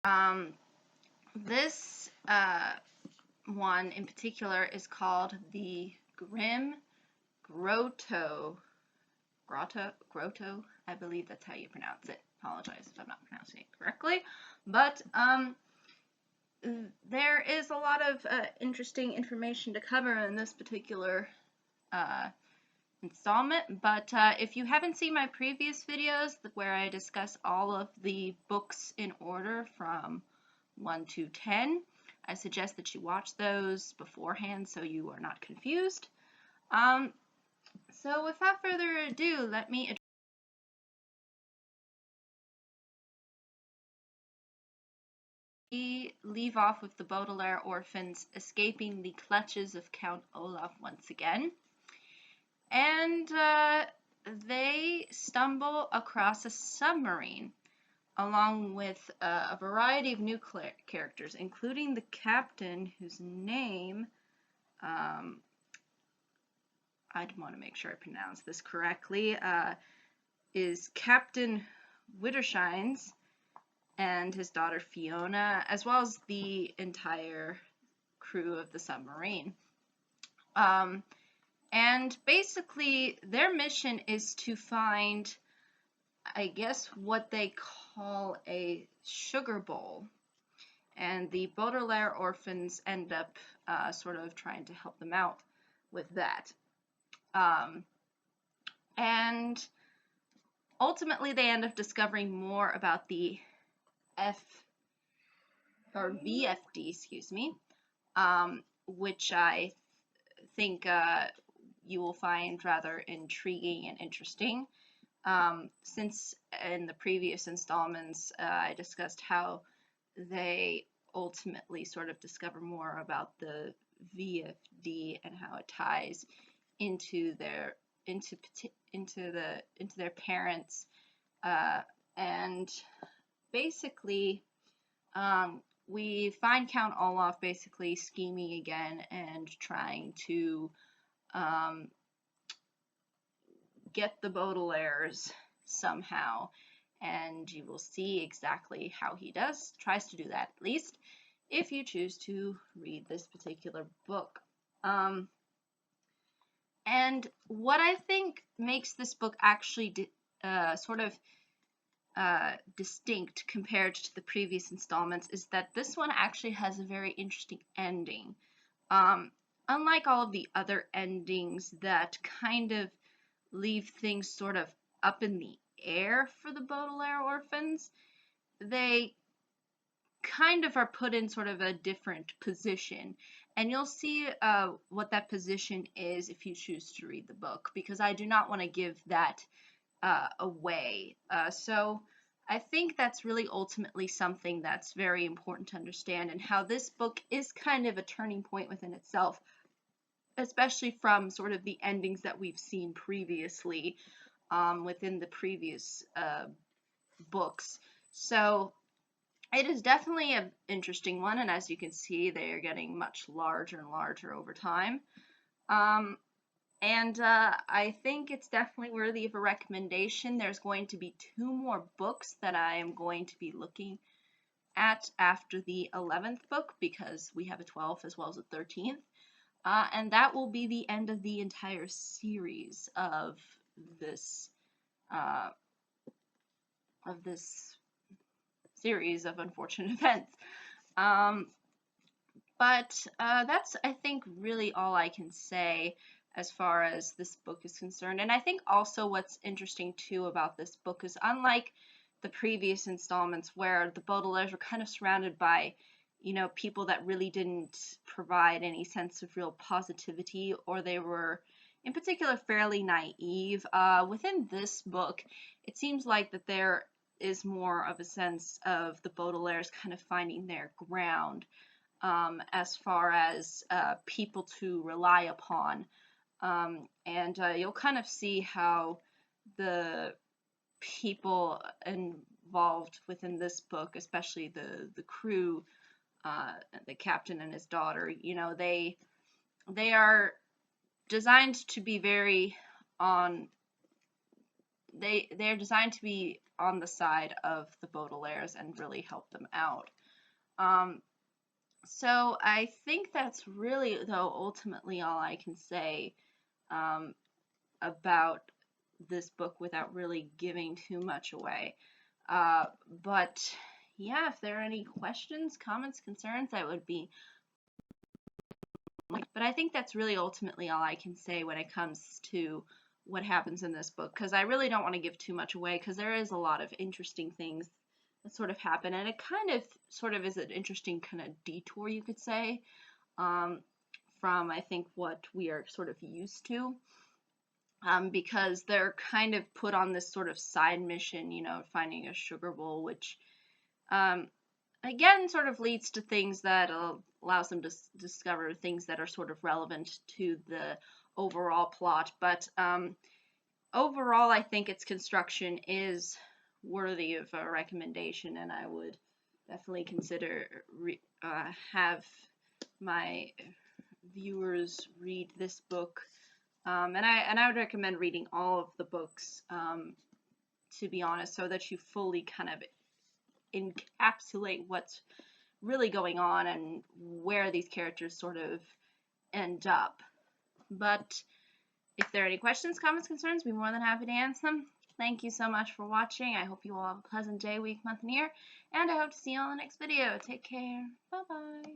Um, this one in particular is called the Grim Grotto. Grotto, I believe that's how you pronounce it. Apologize if I'm not pronouncing it correctly. But there is a lot of interesting information to cover in this particular uh, installment, but if you haven't seen my previous videos where I discuss all of the books in order from 1 to 10, I suggest that you watch those beforehand so you are not confused. So without further ado, let me leave off with the Baudelaire orphans escaping the clutches of Count Olaf once again. And they stumble across a submarine along with a variety of new characters, including the captain, whose name, I want to make sure I pronounce this correctly, is Captain Wittershines, and his daughter Fiona, as well as the entire crew of the submarine. And basically, their mission is to find, I guess, what they call a sugar bowl. And the Baudelaire orphans end up sort of trying to help them out with that. And ultimately, they end up discovering more about the VFD, excuse me, which I think you will find rather intriguing and interesting. Since in the previous installments, I discussed how they ultimately sort of discover more about the VFD and how it ties into their parents, and basically we find Count Olaf basically scheming again and trying to get the Baudelaires somehow, and you will see exactly how he tries to do that at least, if you choose to read this particular book. And what I think makes this book actually sort of distinct compared to the previous installments is that this one actually has a very interesting ending. Unlike all of the other endings that kind of leave things sort of up in the air for the Baudelaire orphans, they kind of are put in sort of a different position. And you'll see what that position is if you choose to read the book, because I do not want to give that away. So I think that's really ultimately something that's very important to understand, and how this book is kind of a turning point within itself, especially from sort of the endings that we've seen previously within the previous books. So it is definitely an interesting one, and as you can see, they are getting much larger and larger over time. And I think it's definitely worthy of a recommendation. There's going to be 2 more books that I am going to be looking at after the 11th book, because we have a 12th as well as a 13th. And that will be the end of the entire series of this series of unfortunate events. But that's, I think, really all I can say as far as this book is concerned. And I think also what's interesting too about this book is, unlike the previous installments where the Baudelaires were kind of surrounded by, you know, people that really didn't provide any sense of real positivity, or they were in particular fairly naive, within this book it seems like that there is more of a sense of the Baudelaires kind of finding their ground as far as people to rely upon. And you'll kind of see how the people involved within this book, especially the crew, the captain and his daughter, you know, they are designed to be very on. They're designed to be on the side of the Baudelaires and really help them out. So I think that's really, though, ultimately all I can say about this book without really giving too much away. But yeah, if there are any questions, comments, concerns, I would be. But I think that's really ultimately all I can say when it comes to what happens in this book, because I really don't want to give too much away, because there is a lot of interesting things that sort of happen, and it kind of sort of is an interesting kind of detour, you could say, from I think what we are sort of used to. Because they're kind of put on this sort of side mission, you know, finding a sugar bowl, which again sort of leads to things that allows them to discover things that are sort of relevant to the overall plot. But overall, I think its construction is worthy of a recommendation, and I would definitely consider have my viewers read this book. And I would recommend reading all of the books, to be honest, so that you fully kind of encapsulate what's really going on and where these characters sort of end up. But if there are any questions, comments, concerns, I'd be more than happy to answer them. Thank you so much for watching. I hope you all have a pleasant day, week, month, and year, and I hope to see you all in the next video. Take care. Bye-bye.